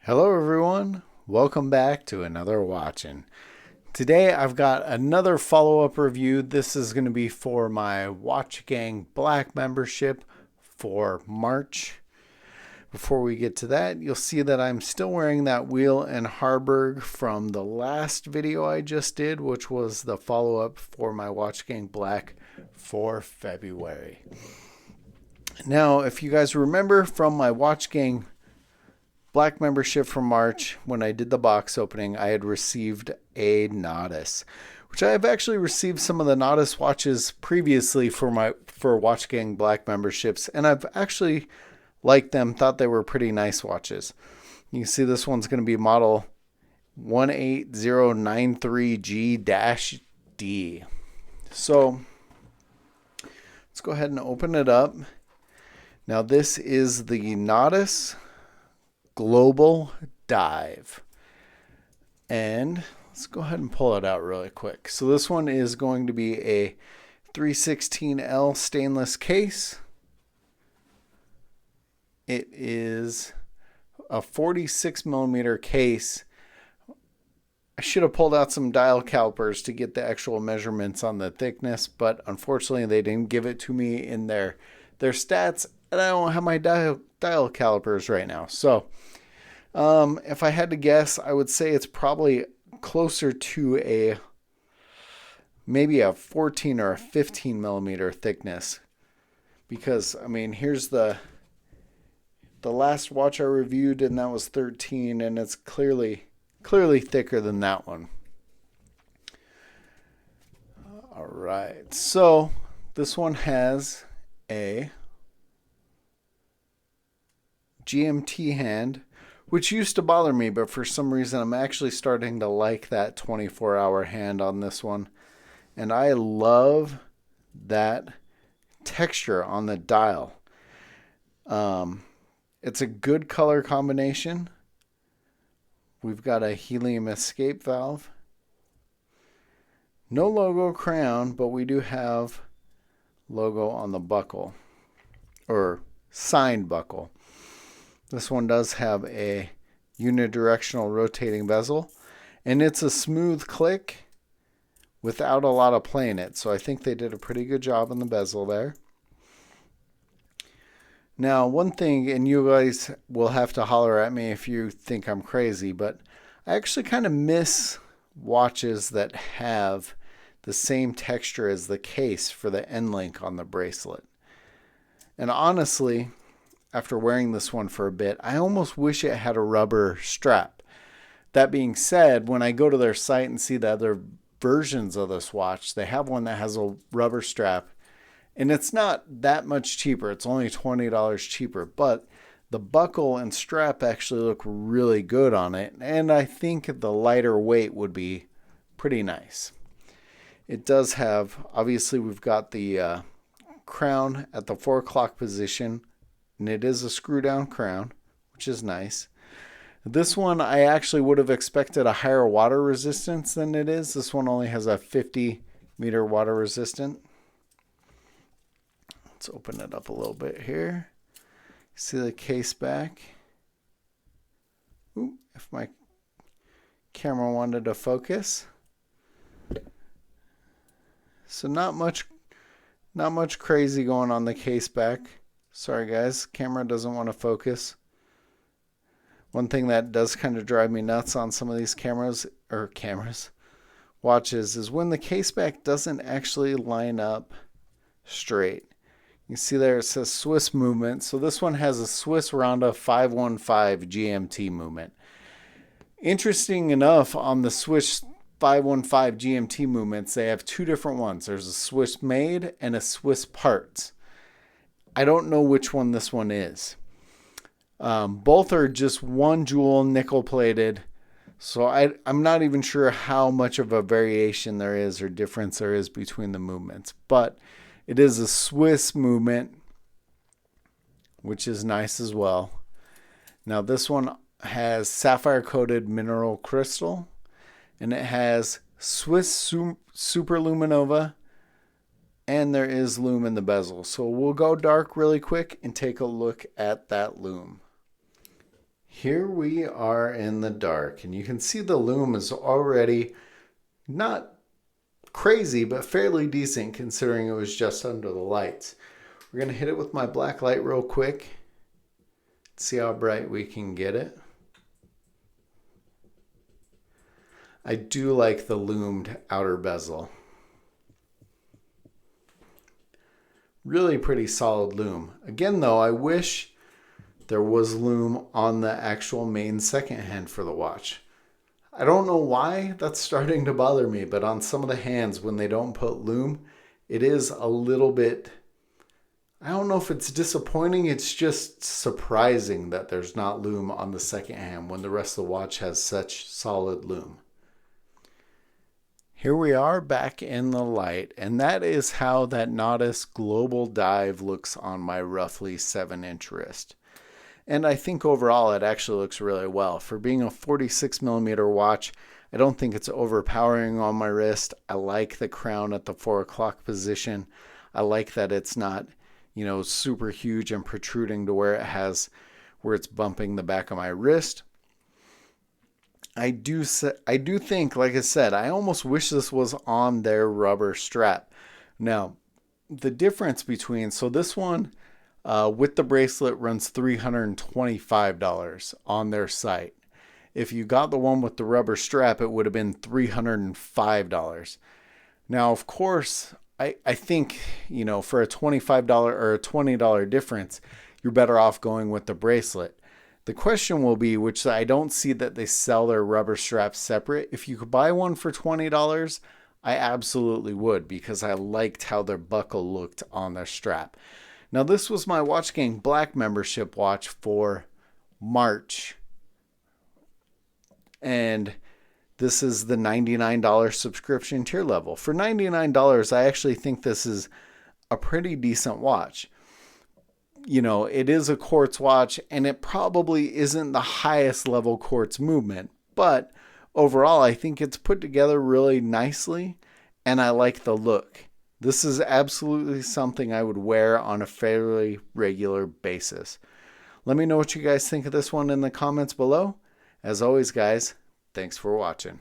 Hello everyone, welcome back to another watching. Today I've got another follow-up review. This is going to be for my watchgang Black membership for March. Before we get to that, you'll see that I'm still wearing that wheel and Harburg from the last video I just did, which was the follow-up for my watchgang Black for February. Now, if you guys remember from my watchgang Black membership from March, when I did the box opening, I had received a Nautis, which I have actually received some of the Nautis watches previously for watchgang Black memberships, and I've actually liked them, thought they were pretty nice watches. You can see this one's going to be model 18093G-D. So let's go ahead and open it up. Now this is the Nautis Global Dive, and let's go ahead and pull it out really quick. So this one is going to be a 316L stainless case. It is a 46 millimeter case. I should have pulled out some dial calipers to get the actual measurements on the thickness, but unfortunately they didn't give it to me in their stats, and I don't have my dial calipers right now. So if I had to guess, I would say it's probably closer to maybe a 14 or a 15 millimeter thickness, because I mean, here's the last watch I reviewed, and that was 13, and it's clearly thicker than that one. All right, so this one has a GMT hand, which used to bother me, but for some reason I'm actually starting to like that 24-hour hand on this one. And I love that texture on the dial. It's a good color combination. We've got a helium escape valve. No logo crown, but we do have logo on the buckle, or signed buckle. This one does have a unidirectional rotating bezel, and it's a smooth click without a lot of play in it. So I think they did a pretty good job on the bezel there. Now, one thing, and you guys will have to holler at me if you think I'm crazy, but I actually kind of miss watches that have the same texture as the case for the end link on the bracelet. And honestly, after wearing this one for a bit, I almost wish it had a rubber strap. That being said, when I go to their site and see the other versions of this watch, they have one that has a rubber strap, and it's not that much cheaper. It's only $20 cheaper, but the buckle and strap actually look really good on it, and I think the lighter weight would be pretty nice. It does have, obviously we've got the crown at the 4 o'clock position, and it is a screw down crown, which is nice. This one, I actually would have expected a higher water resistance than it is. This one only has a 50 meter water resistant. Let's open it up a little bit here. See the case back. Ooh, if my camera wanted to focus. So not much crazy going on the case back. Sorry guys, camera doesn't want to focus. One thing that does kind of drive me nuts on some of these watches, is when the case back doesn't actually line up straight. You can see there it says Swiss movement. So this one has a Swiss Ronda 515 GMT movement. Interesting enough, on the Swiss 515 GMT movements, they have two different ones. There's a Swiss made and a Swiss parts. I don't know which one this one is. Both are just one jewel nickel plated. So I'm not even sure how much of a variation there is or difference there is between the movements. But it is a Swiss movement, which is nice as well. Now this one has sapphire coated mineral crystal, and it has Swiss Super Lumi-Nova, and there is Lume in the bezel. So we'll go dark really quick and take a look at that Lume. Here we are in the dark, and you can see the Lume is already not crazy, but fairly decent considering it was just under the lights. We're going to hit it with my black light real quick. See how bright we can get it. I do like the lumed outer bezel. Really pretty solid lume. Again though, I wish there was lume on the actual main second hand for the watch. I don't know why that's starting to bother me, but on some of the hands when they don't put lume, it is a little bit, I don't know if it's disappointing, it's just surprising that there's not lume on the second hand when the rest of the watch has such solid lume. Here we are back in the light, and that is how that Nautis Global Dive looks on my roughly 7-inch wrist. And I think overall it actually looks really well. For being a 46mm watch, I don't think it's overpowering on my wrist. I like the crown at the 4 o'clock position. I like that it's not, super huge and protruding to where it's bumping the back of my wrist. I do think, like I said, I almost wish this was on their rubber strap. Now, the difference between, so this one with the bracelet runs $325 on their site. If you got the one with the rubber strap, it would have been $305. Now, of course, I think, for a $25 or a $20 difference, you're better off going with the bracelet. The question will be, which I don't see that they sell their rubber straps separate. If you could buy one for $20, I absolutely would, because I liked how their buckle looked on their strap. Now, this was my WatchGang Black membership watch for March. And this is the $99 subscription tier level. For $99, I actually think this is a pretty decent watch. It is a quartz watch, and it probably isn't the highest level quartz movement, but overall I think it's put together really nicely, and I like the look. This is absolutely something I would wear on a fairly regular basis. Let me know what you guys think of this one in the comments below. As always, guys, thanks for watching.